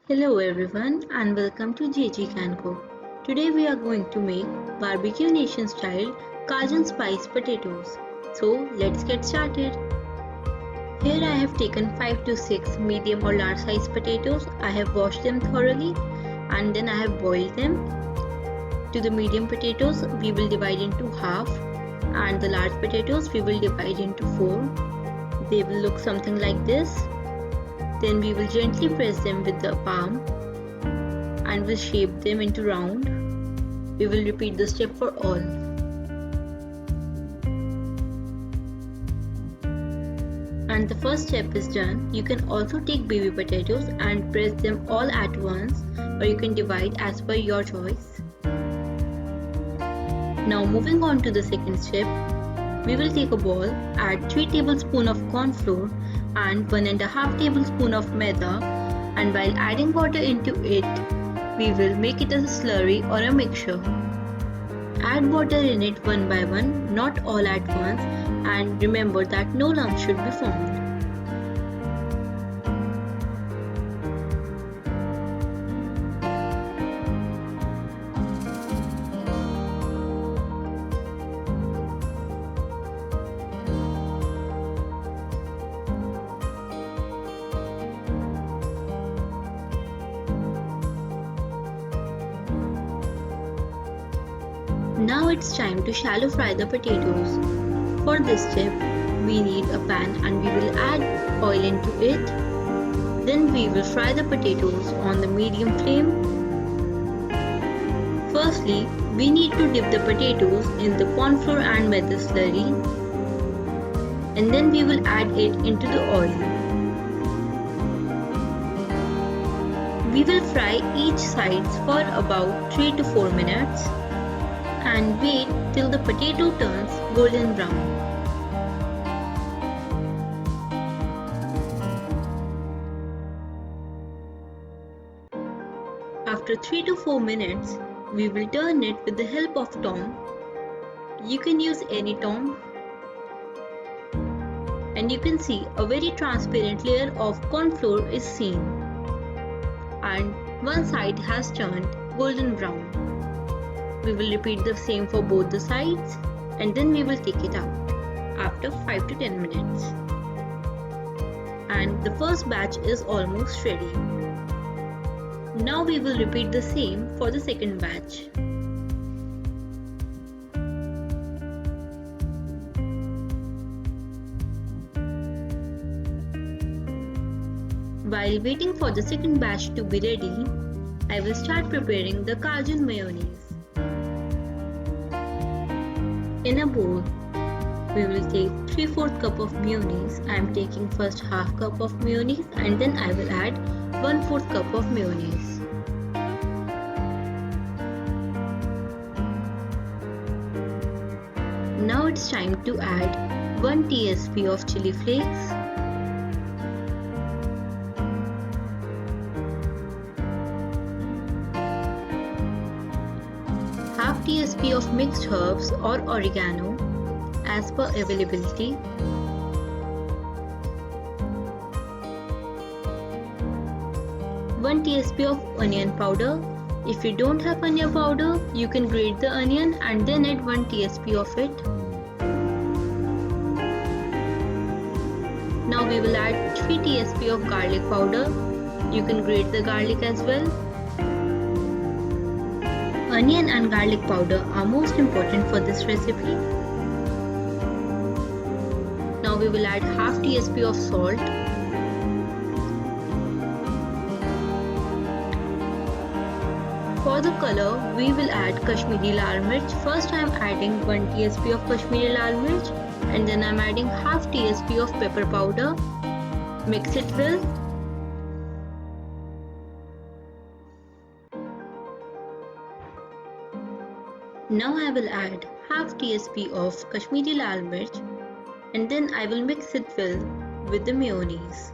Hello everyone and welcome to JG Can Cook. Today we are going to make barbecue nation style Cajun spiced potatoes. So let's get started. Here I have taken 5 to 6 medium or large size potatoes. I have washed them thoroughly and then I have boiled them. To the medium potatoes we will divide into half and the large potatoes we will divide into 4. They will look something like this. Then we will gently press them with the palm and will shape them into round. We will repeat the step for all. And the first step is done. You can also take baby potatoes and press them all at once, or you can divide as per your choice. Now moving on to the second step, we will take a bowl, add 3 tablespoons of corn flour and 1.5 tablespoons of maida, and while adding water into it, we will make it as a slurry or a mixture. Add water in it one by one, not all at once, and remember that no lumps should be formed. Now it's time to shallow fry the potatoes. For this step, we need a pan and we will add oil into it. Then we will fry the potatoes on the medium flame. Firstly, we need to dip the potatoes in the corn flour and maida slurry, and then we will add it into the oil. We will fry each sides for about 3 to 4 minutes. And wait till the potato turns golden brown. After 3 to 4 minutes, we will turn it with the help of tongs. You can use any tongs. And you can see a very transparent layer of corn flour is seen. And one side has turned golden brown. We will repeat the same for both the sides and then we will take it out after 5 to 10 minutes. And the first batch is almost ready. Now we will repeat the same for the second batch. While waiting for the second batch to be ready, I will start preparing the Cajun mayonnaise. In a bowl, we will take 3/4 cup of mayonnaise. I am taking first half cup of mayonnaise and then I will add 1/4 cup of mayonnaise. Now it's time to add 1 tsp of chili flakes, half tsp of mixed herbs or oregano as per availability, one tsp of onion powder. If you don't have onion powder, you can grate the onion and then add 1 tsp of it. Now we will add 3 tsp of garlic powder. You can grate the garlic as well. Onion and garlic powder are most important for this recipe. Now we will add half tsp of salt. For the color, we will add Kashmiri lal mirch. First I am adding 1 tsp of Kashmiri lal mirch and then I am adding half tsp of pepper powder. Mix it well. Now I will add half tsp of Kashmiri lal mirch and then I will mix it well with the mayonnaise.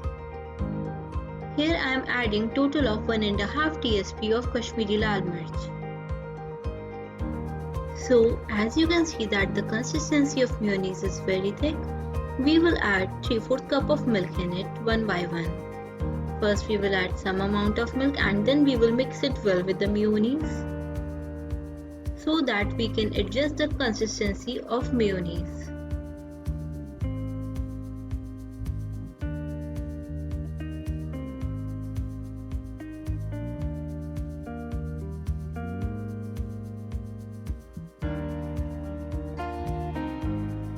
Here I am adding total of 1.5 tsp of Kashmiri lal mirch. So as you can see that the consistency of mayonnaise is very thick, we will add 3/4 cup of milk in it one by one. First we will add some amount of milk and then we will mix it well with the mayonnaise so that we can adjust the consistency of mayonnaise.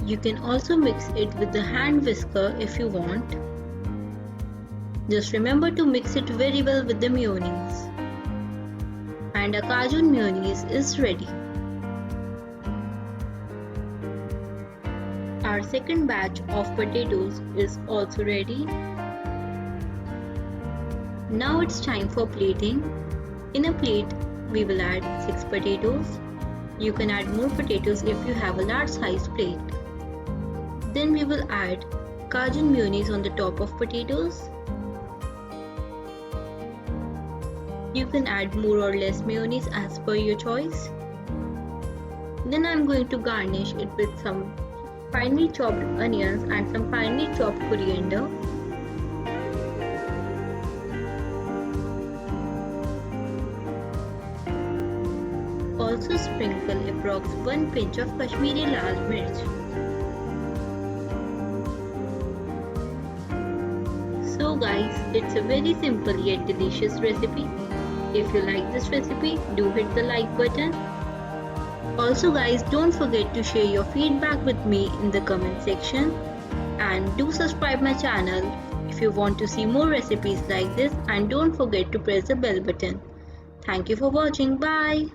You can also mix it with the hand whisker if you want. Just remember to mix it very well with the mayonnaise. And a Cajun mayonnaise is ready. Our second batch of potatoes is also ready. Now it's time for plating. In a plate, we will add 6 potatoes. You can add more potatoes if you have a large size plate. Then we will add Cajun mayonnaise on the top of potatoes. You can add more or less mayonnaise as per your choice. Then I am going to garnish it with some finely chopped onions and some finely chopped coriander. Also sprinkle approx 1 pinch of Kashmiri lal mirch. So guys, it's a very simple yet delicious recipe. If you like this recipe, do hit the like button. Also guys, don't forget to share your feedback with me in the comment section. And do subscribe my channel if you want to see more recipes like this, and don't forget to press the bell button. Thank you for watching. Bye.